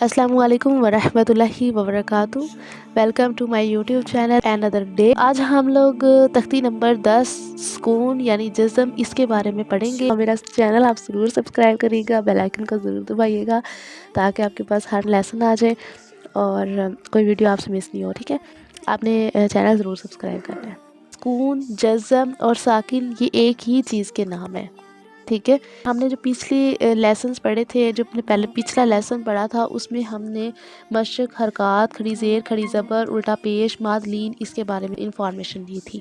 السلام علیکم ورحمۃ اللہ وبرکاتہ. Welcome to my YouTube channel another day. آج ہم لوگ تختی نمبر 10 سکون یعنی جزم اس کے بارے میں پڑھیں گے. میرا چینل آپ ضرور سبسکرائب کریے گا، بیل آئیکن کو ضرور دبائیے گا تاکہ آپ کے پاس ہر لیسن آ جائے اور کوئی ویڈیو آپ سے مس نہیں ہو. ٹھیک ہے، آپ نے چینل ضرور سبسکرائب کرنا ہے. سکون، جزم اور ساکن یہ ایک ہی چیز کے نام ہے. ٹھیک ہے، ہم نے جو پچھلی لیسنز پڑھے تھے، جو پچھلا لیسن پڑھا تھا اس میں ہم نے مشق، حرکات، کھڑی زیر، کھڑی زبر، الٹا پیش، ماد لین اس کے بارے میں انفارمیشن دی تھی.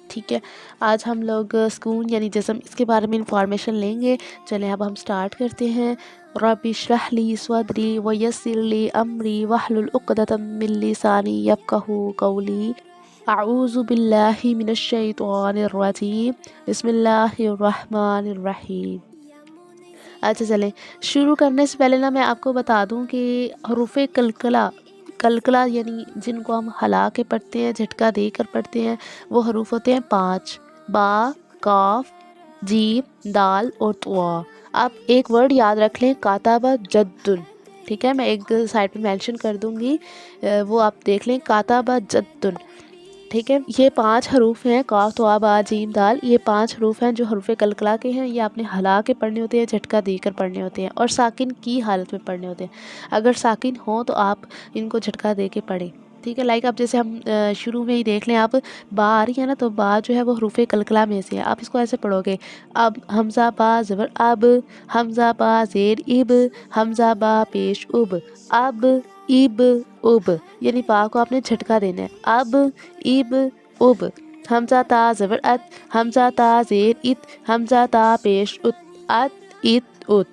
ٹھیک ہے، آج ہم لوگ سکون یعنی جسم اس کے بارے میں انفارمیشن لیں گے. چلیں اب ہم سٹارٹ کرتے ہیں. رب اشرح لی صدری ویسر لی امری واحلل عقدۃ من لسانی یفقہوا قولی. اعوذ باللہ من الشیطان الرجیم. بسم اللہ الرحمن الرحیم. اچھا چلیں شروع کرنے سے پہلے میں آپ کو بتا دوں کہ حروف کلکلا یعنی جن کو ہم ہلا کے پڑھتے ہیں، جھٹکا دے کر پڑھتے ہیں، وہ حروف ہوتے ہیں 5: با، کاف، جیم، دال اور طوا. آپ ایک ورڈ یاد رکھ لیں، کاتبہ جدن. ٹھیک ہے، میں ایک سائڈ پہ مینشن کر دوں گی، وہ آپ دیکھ لیں، کاتبہ جدن. ٹھیک ہے، یہ 5 حروف ہیں، کاف، طوا، با، جیم، دال. یہ 5 حروف ہیں جو حروف کلکلا کے ہیں. یہ آپ نے ہلا کے پڑھنے ہوتے ہیں، جھٹکا دے کر پڑھنے ہوتے ہیں اور ساکن کی حالت میں پڑھنے ہوتے ہیں. اگر ساکن ہوں تو آپ ان کو جھٹکا دے کے پڑھیں. ٹھیک ہے، اب جیسے ہم شروع میں ہی دیکھ لیں، آپ با آ رہی ہے نا، تو با جو ہے وہ حروف کلکلا میں سے ہے. آپ اس کو ایسے پڑھو گے: اب، حمزہ با زبر اب، حمزہ با زیر اب، حمزہ با پیش اب، اب، اب، اب. یعنی با کو آپ نے جھٹکا دینا ہے. اب، اب، اب. حمزہ تا زبر ات، حمزہ تا زیر ات، حمزہ تا پیش ات، ات، ات، ات.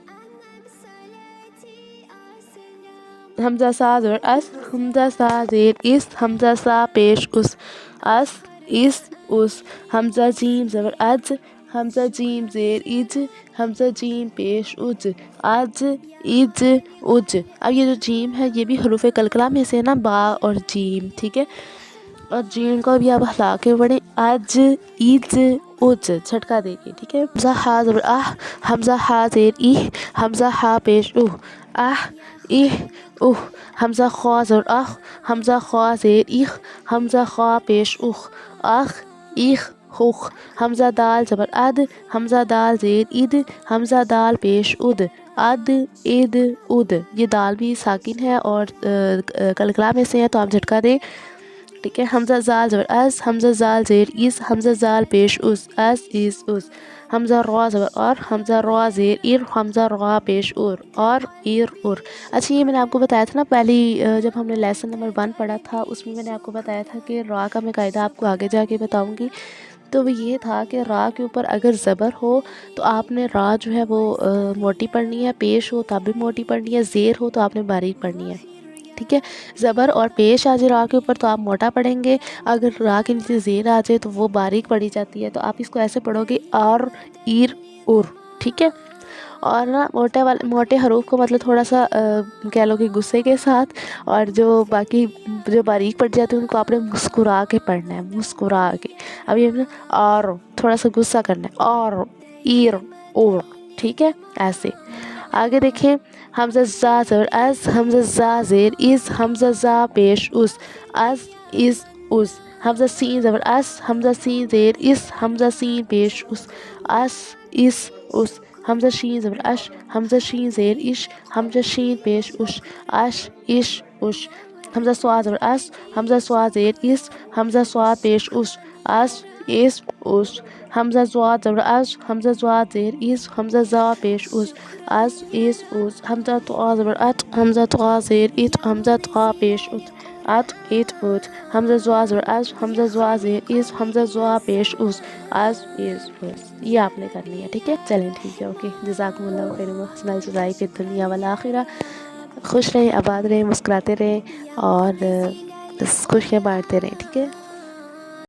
حمزہ سا زبر اس، حمزہ سا زیر اس، حمزہ سا پیش اس، اس، اس، اس. حمزہ جیم زبر اج، حمزہ جیم زیر اج، حمزہ جیم پیش اج، اج، اج، اج. اب یہ جو جیم ہے یہ بھی حروف کلکلا میں سے ہے نا، با اور جیم. ٹھیک ہے، اور جیم کو بھی آپ ہلا کے پڑھیں، اج، اج، اج، جھٹکا دے کے. ٹھیک ہے، حمزہ ہا زبر آہ، حمزہ ہا زیر ایہ، حمزہ ہا پیش اوہ، آہ، ایہ، اوہ. حمزہ خوا زبر اخ، حمزہ خوا زیر ایخ، حمزہ خوا پیش اخ، اخ، ایخ، خوخ. حمزہ دال زبر اد، حمزہ دال زیر اد، حمزہ دال پیش اد، اد، اد، اد. یہ دال بھی ساکن ہے اور کلکلا میں سے ہے تو آپ جھٹکا دیں. ٹھیک ہے، حمزہ زال زبر از، حمزہ زال زیر از، حمزہ زال پیش اس، اس، اس، اس. حمزہ روا زبر اور، حمزہ روا زیر ار، حمزہ روا پیش اور، ار، ار. اچھا، یہ میں نے آپ کو بتایا تھا نا پہلی جب ہم نے لیسن نمبر 1 پڑھا تھا، اس میں نے آپ کو بتایا تھا کہ را کا میں قاعدہ آپ کو آگے جا کے بتاؤں گی. تو وہ یہ تھا کہ را کے اوپر اگر زبر ہو تو آپ نے را جو ہے وہ موٹی پڑھنی ہے، پیش ہو تو آپ بھی موٹی پڑھنی ہے، زیر ہو تو آپ نے باریک پڑھنی ہے. ٹھیک ہے، زبر اور پیش آ جائے را کے اوپر تو آپ موٹا پڑھیں گے. اگر را کے نیچے زیر آ جائے تو وہ باریک پڑھی جاتی ہے. تو آپ اس کو ایسے پڑھو گے: اور، ایر، ار. ٹھیک ہے، اور نا موٹے حروف کو مطلب تھوڑا سا کہہ لو کہ غصے کے ساتھ، اور جو باقی جو باریک پڑھ جاتے ہیں ان کو آپ نے مسکرا کے پڑھنا ہے، مسکرا کے. اب یہ اور تھوڑا سا غصہ کرنا ہے: اور، ایر، اور. ٹھیک ہے، ایسے. آگے دیکھیں، حمزہ زا زبر از، حمزہ زا زیر از، حمزہ زا پیش اس، از، اس، اس. حمزہ سین زبر اس، حمزہ سین زیر اس، حمزہ سین پیش اس، اس، اس، اس. حمزہ شین زبر اش، حمزہ شین زیر اش، حمزہ شین پیش اش، اش، اش، اش. حمزہ سوا زبر اس، حمزہ سوا زیر اس، حمزہ سوا پیش اس، اس، اس، اس. حمزہ زوا زبر اس، حمزہ زوا زیر اس، حمزہ زوا پیش اس، اس، اس، اس. حمزہ طوا زبر ات، حمزہ طوا زیر ات، حمزہ طوا پیش ات، ات، ات، ات. حمزہ زوا زبر اس، حمزہ زوا زیر اس، حمزہ زوا پیش اس، اس، اس، اس. یہ آپ نے کرنی ہے. ٹھیک ہے، چلیں ٹھیک ہے، اوکے. جزاکم اللہ خیر و حسن الجزاء فی الدنیا والآخرہ. خوش رہیں، آباد رہیں، مسکراتے رہیں اور خوشیاں بانٹتے رہیں. ٹھیک ہے.